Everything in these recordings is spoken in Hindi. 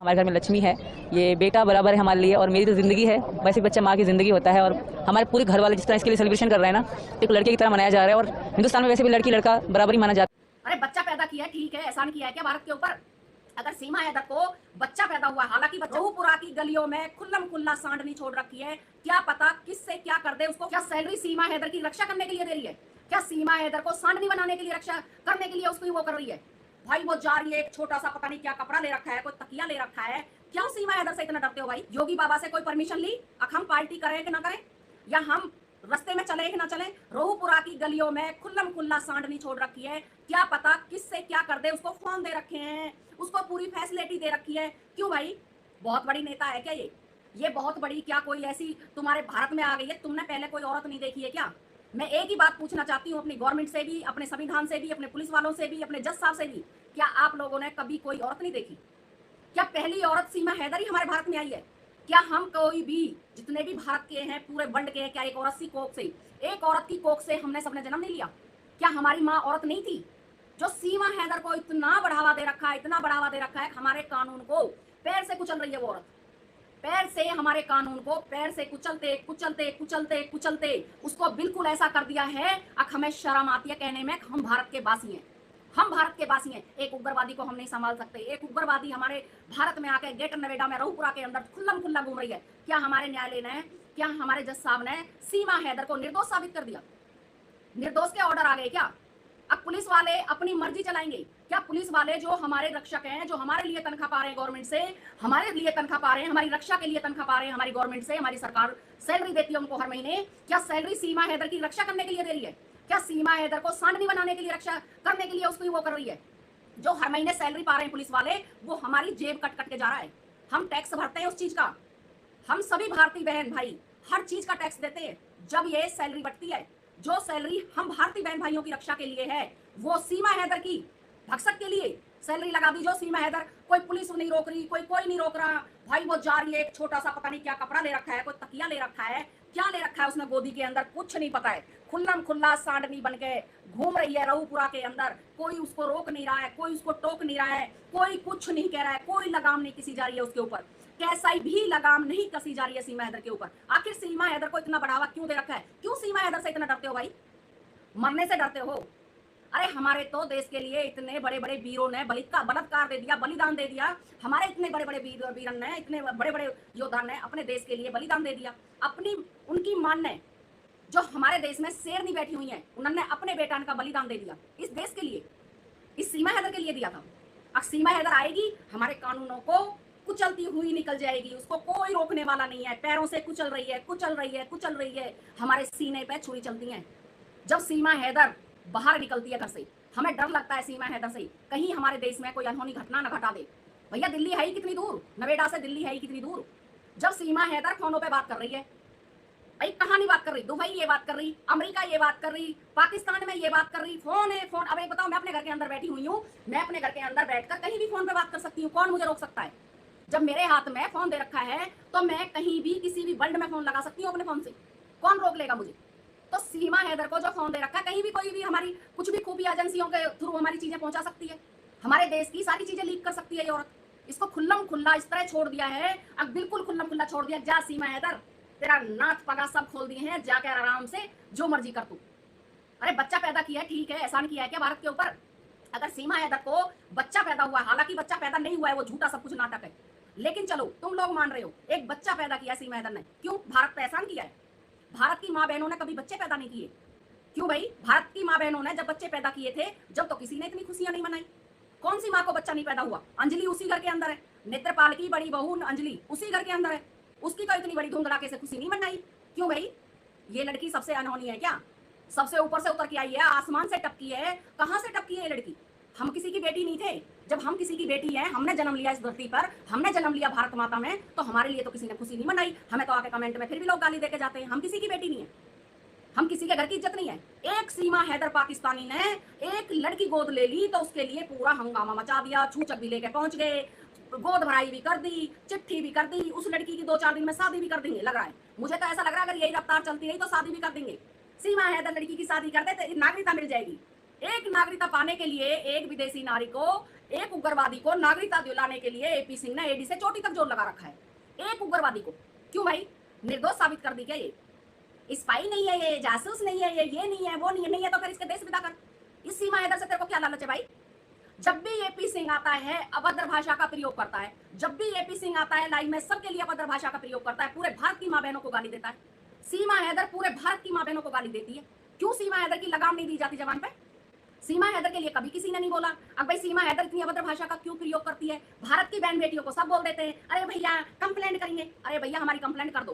हमारे घर में लक्ष्मी है। ये बेटा बराबर है हमारे लिए और मेरी तो ज़िंदगी है। वैसे बच्चा माँ की ज़िंदगी होता है और हमारे पूरे घर वाले जिस तरह इसके लिए सेलिब्रेशन कर रहे हैं ना, एक लड़के की तरह मनाया जा रहा है। और हिंदुस्तान में वैसे भी लड़की लड़का बराबर ही माना जाता है। अरे बच्चा पैदा किया ठीक है, एहसान किया है क्या भारत के ऊपर? अगर सीमा हैदर को बच्चा पैदा हुआ, हालांकि जहूपुरा की गलियों में खुल्लम खुल्ला सांडनी छोड़ रखी है, क्या पता किससे क्या कर दे उसको। क्या सैलरी सीमा हैदर की रक्षा करने के लिए दे रही है? क्या सीमा हैदर को सांडनी बनाने के लिए रक्षा करने के लिए उसको वो कर रही है? भाई वो जा रही है, एक छोटा सा पता नहीं क्या कपड़ा ले रखा है, कोई तकिया ले रखा है। क्यों सीमा हैदर से इतना डरते हो भाई? योगी बाबा से कोई परमिशन ली? अब हम पार्टी करें कि ना करें, या हम रस्ते में चले कि ना चले? रोहपुरा की गलियों में खुल्लम खुल्ला सांडनी छोड़ रखी है, क्या पता किससे क्या कर दे उसको। फोन दे रखे हैं, उसको पूरी फैसिलिटी दे रखी है। क्यों भाई? बहुत बड़ी नेता है क्या ये बहुत बड़ी क्या कोई ऐसी तुम्हारे भारत में आ गई है? तुमने पहले कोई औरत नहीं देखी है क्या? मैं एक ही बात पूछना चाहती हूँ अपनी गवर्नमेंट से भी, अपने संविधान से भी, अपने पुलिस वालों से भी, अपने जज साहब से भी, क्या आप लोगों ने कभी कोई औरत नहीं देखी? क्या पहली औरत सीमा हैदर ही हमारे भारत में आई है? क्या हम कोई भी जितने भी भारत के हैं, पूरे वर्ल्ड के हैं, क्या एक औरत की कोख से, एक औरत की कोख से हमने सबने जन्म नहीं लिया? क्या हमारी माँ औरत नहीं थी? जो सीमा हैदर को इतना बढ़ावा दे रखा है, इतना बढ़ावा दे रखा है, हमारे कानून को पैर से कुचल रही है वो औरत। पैर से हमारे कानून को पैर से कुचलते कुचलते कुचलते कुचलते उसको बिल्कुल ऐसा कर दिया है। अब हमें शर्म आती है कहने में हम भारत के वासी हैं, हम भारत के वासी हैं। एक उग्रवादी को हम नहीं संभाल सकते। एक उग्रवादी हमारे भारत में आके ग्रेटर नोएडा में रहुपुरा के अंदर खुल्लम खुल्ला घूम रही है। क्या हमारे न्यायालय ने, क्या हमारे जज साहब ने सीमा हैदर को निर्दोष साबित कर दिया? निर्दोष के ऑर्डर आ गए क्या? अब पुलिस वाले अपनी मर्जी चलाएंगे क्या? पुलिस वाले जो हमारे रक्षक हैं, जो हमारे लिए तनख्वाह पा रहे हैं गवर्नमेंट से, हमारे लिए तनख्वाह पा रहे हैं, हमारी रक्षा के लिए तनख्वाह पा रहे हैं हमारी गवर्नमेंट से, हमारी सरकार सैलरी देती है उनको हर महीने, क्या सैलरी सीमा हैदर की रक्षा करने के लिए दे रही है? क्या सीमा हैदर को सांडनी बनाने के लिए, रक्षा करने के लिए उसको वो कर रही है? जो हर महीने सैलरी पा रहे हैं पुलिस वाले, वो हमारी जेब कट कट के जा रहा है। हम टैक्स भरते हैं उस चीज का। हम सभी भारतीय बहन भाई हर चीज का टैक्स देते हैं। जब ये सैलरी बढ़ती है, जो सैलरी हम भारतीय बहन भाइयों की रक्षा के लिए है, वो सीमा हैदर की भक्षक के लिए सैलरी लगा दी। जो सीमा हैदर, कोई पुलिस नहीं रोक रही, कोई नहीं रोक रहा। भाई वो जा रही है, एक छोटा सा पता नहीं क्या कपड़ा ले रखा है, कोई तकिया ले रखा है, क्या ले रखा है उसने गोदी के अंदर, कुछ नहीं पता है। खुल्लम खुल्ला सांडनी बन के घूम रही है रहुपुरा के अंदर। कोई उसको रोक नहीं रहा है, कोई उसको टोक नहीं रहा है, कोई कुछ नहीं कह रहा है, कोई लगाम नहीं कसी जा रही है उसके ऊपर। कैसा भी लगाम नहीं कसी जा रही है सीमा हैदर के ऊपर। आखिर सीमा हैदर को इतना बढ़ावा क्यों दे रखा है? क्यों सीमा हैदर से इतना डरते हो भाई? मरने से डरते हो? अरे हमारे तो देश के लिए इतने बड़े बड़े वीरों ने बलात्कार दे दिया, बलिदान दे दिया। हमारे इतने बड़े बड़े वीरन ने, इतने बड़े बड़े योद्धा ने अपने देश के लिए बलिदान दे दिया। अपनी उनकी मान ने, जो हमारे देश में शेरनी बैठी हुई है, उन्होंने अपने बेटा का बलिदान दे दिया इस देश के लिए, इस सीमा हैदर के लिए दिया था। अब सीमा हैदर आएगी, हमारे कानूनों को कुचलती हुई निकल जाएगी, उसको कोई रोकने वाला नहीं है। पैरों से कुचल रही है, कुचल रही है, कुचल रही है। हमारे सीने पे छुरी चलती है। जब सीमा हैदर बाहर निकलती है घर से, हमें डर लगता है सीमा हैदर से, कहीं हमारे देश में कोई अनहोनी घटना न घटा दे। भैया दिल्ली है ही कितनी दूर, नोएडा से दिल्ली है ही कितनी दूर। जब सीमा हैदर फोनों पे बात कर रही है, भाई कहाँ नहीं बात कर रही, दुबई ये बात कर रही, अमेरिका ये बात कर रही, पाकिस्तान में ये बात कर रही, फोन है फोन। अब एक बताओ, मैं अपने घर के अंदर बैठी हुई हूँ, मैं अपने घर के अंदर बैठकर कहीं भी फोन पे बात कर सकती हूँ, कौन मुझे रोक सकता है? जब मेरे हाथ में फोन दे रखा है, तो मैं कहीं भी किसी भी वर्ल्ड में फोन लगा सकती हूँ अपने फोन से, कौन रोक लेगा मुझे? तो सीमा हैदर को जो फोन दे रखा है, कहीं भी कोई भी हमारी कुछ भी खुफिया एजेंसियों के थ्रू हमारी चीजें पहुंचा सकती है, हमारे देश की सारी चीजें लीक कर सकती है ये औरत। इसको खुल्लम खुल्ला इस तरह छोड़ दिया है, अब बिल्कुल खुल्लम खुल्ला छोड़ दिया। जा सीमा हैदर, तेरा नाथ पगा सब खोल दिए हैं, जाकर आराम से जो मर्जी कर तू। अरे बच्चा पैदा किया है ठीक है, एहसान किया है क्या भारत के ऊपर? अगर सीमा हैदर को बच्चा पैदा हुआ, हालांकि बच्चा पैदा नहीं हुआ है, वो झूठा सब कुछ नाटक है, लेकिन चलो तुम लोग मान रहे हो एक बच्चा पैदा किया सीमा हैदर ने, क्यों? भारत पे एहसान किया है। भारत की माँ बहनों ने कभी बच्चे पैदा नहीं किए, क्यों भाई? भारत की माँ बहनों ने जब बच्चे पैदा किए थे, जब तो किसी ने इतनी खुशियां नहीं मनाई। कौन सी माँ को बच्चा नहीं पैदा हुआ? अंजलि उसी घर के अंदर है, नेत्रपाल की बड़ी बहू अंजलि उसी घर के अंदर है, उसकी तो इतनी बड़ी धूमधड़ाके से खुशी नहीं मनाई, क्यों भाई? ये लड़की सबसे अनहोनी है क्या? सबसे ऊपर से उतर के आई है, आसमान से टपकी है। कहाँ से टपकी है ये लड़की? हम किसी की बेटी नहीं थे? जब हम किसी की बेटी है, हमने जन्म लिया इस धरती पर, हमने जन्म लिया भारत माता में, तो हमारे लिए तो किसी ने खुशी नहीं मनाई। हमें तो आके कमेंट में फिर भी लोग गाली देके जाते हैं। हम किसी की बेटी नहीं है, हम किसी के घर की इज्जत नहीं है। एक सीमा हैदर पाकिस्तानी ने एक लड़की गोद ले ली तो उसके लिए पूरा हंगामा मचा दिया, छूचक भी लेके पहुंच गए, गोद भराई भी कर दी, चिट्ठी भी कर दी। उस लड़की की 2-4 दिन में शादी भी कर देंगे लग रहा है, मुझे तो ऐसा लग रहा है अगर यही रफ्तार चलती रही तो शादी भी कर देंगे। सीमा हैदर लड़की की शादी कर दे तो नागरिकता मिल जाएगी। एक नागरिकता पाने के लिए एक विदेशी नारी को, एक उग्रवादी को नागरिकता दिलाने के लिए एपी सिंह ने एडी से चोटी तक जोर लगा रखा है। एक उग्रवादी को क्यों भाई? निर्दोष साबित कर दी क्या? ये स्पाई नहीं है, ये जासूस नहीं है, ये नहीं है, वो नहीं है तो फिर इसके देश विदा कर। इस सीमा हैदर से तेरे को क्या लालच है भाई? जब भी एपी सिंह आता है अभद्र भाषा का प्रयोग करता है, जब भी एपी सिंह आता है लाइव में सबके लिए अभद्र भाषा का प्रयोग करता है, पूरे भारत की माँ बहनों को गाली देता है। सीमा हैदर पूरे भारत की माँ बहनों को गाली देती है। क्यों सीमा हैदर की लगाम नहीं दी जाती जवान पे? सीमा हैदर के लिए कभी किसी ने नहीं बोला। अब भाई सीमा हैदर इतनी अभद्र भाषा का क्यों प्रयोग करती है? भारत की बहन बेटियों को सब बोल देते हैं, अरे भैया कंप्लेंट करेंगे। अरे भैया हमारी कंप्लेंट कर दो,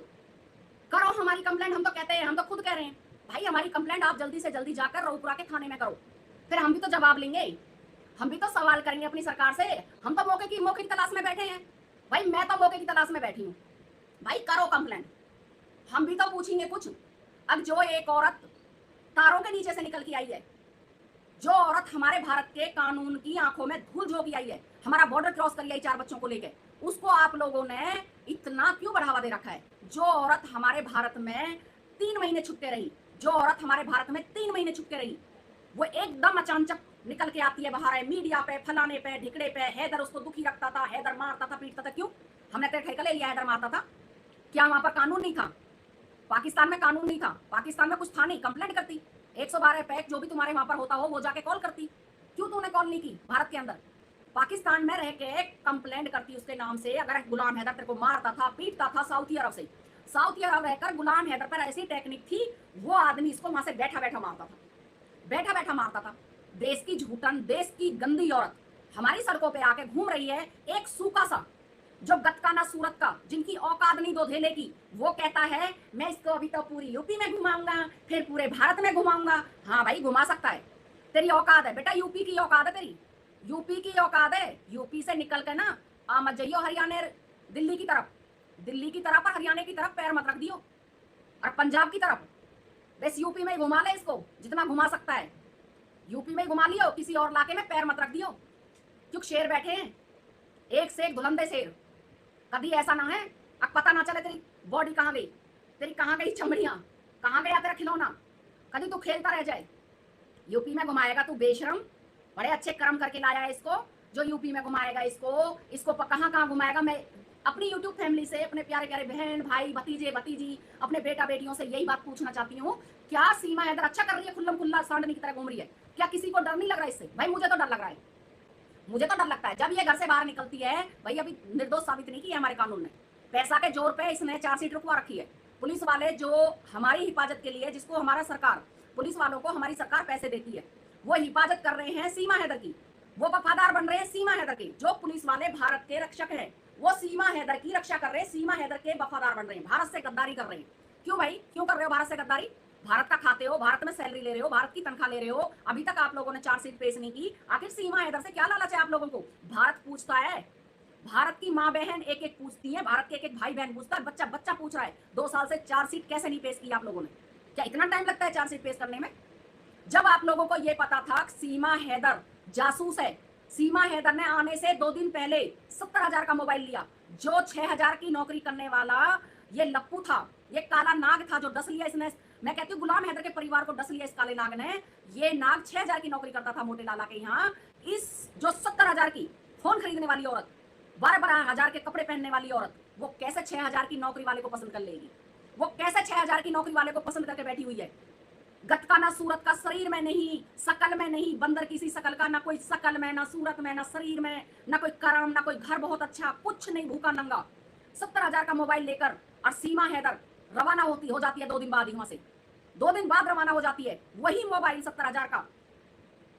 करो हमारी कंप्लेंट। हम तो कहते हैं, हम तो खुद कह रहे हैं भाई हमारी कंप्लेंट आप जल्दी से जल्दी जाकर रऊपुरा के थाने में करो, फिर हम भी तो जवाब लेंगे, हम भी तो सवाल करेंगे अपनी सरकार से। हम तो मौके की तलाश में बैठे हैं भाई, मैं तो मौके की तलाश में बैठी हूँ भाई, करो कंप्लेंट, हम भी तो पूछेंगे कुछ। अब जो एक औरत तारों के नीचे से निकल के आई है, जो औरत हमारे भारत के कानून की आंखों में धूल झोंकी आई है, हमारा बॉर्डर क्रॉस कर आई 4 बच्चों को लेकर, उसको आप लोगों ने इतना क्यों बढ़ावा दे रखा है? जो औरत हमारे भारत में 3 महीने छुपके रही, जो औरत हमारे भारत में 3 महीने छुपके रही, वो एकदम अचानक निकल के आती है बाहर है मीडिया पे, फलाने पे, ढिकड़े पे। हैदर उसको दुखी रखता था, हैदर मारता था, पीटता था। क्यों? हमने तेरे ठेका ले लिया, हैदर मारता था? क्या वहां पर कानून नहीं था? पाकिस्तान में कानून नहीं था? पाकिस्तान में कुछ था नहीं? कंप्लेंट करती 112 पैक जो भी तुम्हारे वहां पर होता हो वो जाके कॉल करती। क्यों तूने कॉल नहीं की? भारत के अंदर पाकिस्तान में रह के कंप्लेंट करती उसके नाम से। अगर गुलाम हैदर तेरे को मारता था, पीटता था, सऊदी अरब से, सऊदी अरब रहकर गुलाम हैदर पर ऐसी टेक्निक थी, वो आदमी इसको वहां से बैठा बैठा मारता था, बैठा बैठा मारता था। देश की झूठन, देश की गंदी औरत हमारी सड़कों पे आके घूम रही है। एक सूखा सा जो गतका ना सूरत का, जिनकी औकात नहीं दो धेले की, वो कहता है मैं इसको अभी तो पूरी यूपी में घुमाऊंगा, फिर पूरे भारत में घुमाऊंगा। हाँ भाई घुमा सकता है, तेरी औकात है बेटा, यूपी की औकात है तेरी, यूपी की औकात है। यूपी से निकल के ना आ मत जाइयो हरियाणा दिल्ली की तरफ, दिल्ली की तरफ और हरियाणा की तरफ पैर मत रख दियो, और पंजाब की तरफ। बस यूपी में घुमा ले इसको जितना घुमा सकता है, यूपी में घुमा लियो, किसी और इलाके में पैर मत रख दियो। क्योंकि शेर बैठे हैं एक से एक धुलंधे शेर, कभी ऐसा ना है अब पता ना चले तेरी बॉडी कहाँ गई, तेरी कहाँ गई चमड़ियां, कहाँ गया तेरा खिलौना, कभी तू खेलता रह जाए। यूपी में घुमाएगा तू बेशरम, बड़े अच्छे कर्म करके लाया है इसको, जो यूपी में घुमाएगा इसको कहाँ कहाँ घुमाएगा। मैं अपनी यूट्यूब फैमिली से, अपने प्यारे प्यारे बहन भाई भतीजे भतीजी, अपने बेटा बेटियों से यही बात पूछना चाहती हूँ, क्या सीमा हैदर अच्छा कर रही है? खुल्लम खुल्ला सांडनी की तरह घूम रही है, क्या किसी को डर नहीं लग रहा इससे? भाई मुझे तो डर लग रहा है, मुझे तो डर लगता है। जब ये घर से बाहर निकलती है, भाई अभी निर्दोष साबित नहीं किया हमारे कानून ने, पैसा के जोर पे इसने चार्जशीट रुकवा रखी है। पुलिस वाले जो हमारी हिफाजत के लिए, जिसको हमारा सरकार, पुलिस वालों को हमारी सरकार पैसे देती है, वो हिफाजत कर रहे हैं सीमा हैदर की, वो वफादार बन रहे हैं सीमा हैदर के। जो पुलिस वाले भारत के रक्षक हैं, वो सीमा हैदर की रक्षा कर रहे हैं, सीमा हैदर के वफादार बन रहे हैं, भारत से गद्दारी कर रहे हैं। क्यों भाई, क्यों कर रहे हो भारत से गद्दारी? भारत का खाते हो, भारत में सैलरी ले रहे हो, भारत की तनख्वाह ले रहे हो, अभी तक आप लोगों ने चार्जशीट पेश नहीं की। आखिर सीमा हैदर से क्या लालच है आप लोगों को? भारत पूछता है, भारत की माँ बहन एक एक पूछती है, भारत के एक एक भाई बहन पूछता है, बच्चा बच्चा पूछ रहा है 2 साल से चार्जशीट कैसे नहीं पेश की आप लोगों ने? क्या इतना टाइम लगता है चार्जशीट पेश करने में? जब आप लोगों को यह पता था सीमा हैदर जासूस है, सीमा हैदर ने आने से 2 दिन पहले 70,000 का मोबाइल लिया। जो 6,000 की नौकरी करने वाला ये लप्पू था, ये काला नाग था जो डस लिया इसने। मैं कहती हूँ गुलाम हैदर के परिवार को डस लिया इस काले नाग ने। ये नाग 6,000 की नौकरी करता था मोटे लाला के यहाँ। इस जो 70,000 की फोन खरीदने वाली औरत, 12,000 के कपड़े पहनने वाली औरत, वो कैसे 6,000 की नौकरी वाले को पसंद कर लेगी? वो कैसे 6,000 की नौकरी वाले को पसंद करके बैठी हुई है? गटका ना सूरत का, शरीर में नहीं, शकल में नहीं, बंदर किसी शकल का, ना कोई शकल में, ना सूरत में, ना शरीर में, ना कोई कर्म, ना कोई घर बहुत अच्छा, कुछ नहीं, भूखा नंगा। 70,000 का मोबाइल लेकर और सीमा हैदर रवाना हो जाती है 2 दिन बाद, वहां से 2 दिन बाद रवाना हो जाती है। वही मोबाइल 70,000 का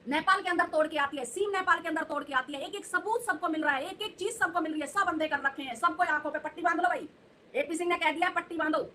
नेपाल के अंदर तोड़ के आती है, सिम नेपाल के अंदर तोड़ के आती है। एक एक सबूत सबको मिल रहा है, एक एक चीज सबको मिल रही है, सब अंधे कर रखे हैं, सबको आंखों पे पट्टी बांध लो भाई। एपी सिंह ने कह दिया पट्टी बांधो।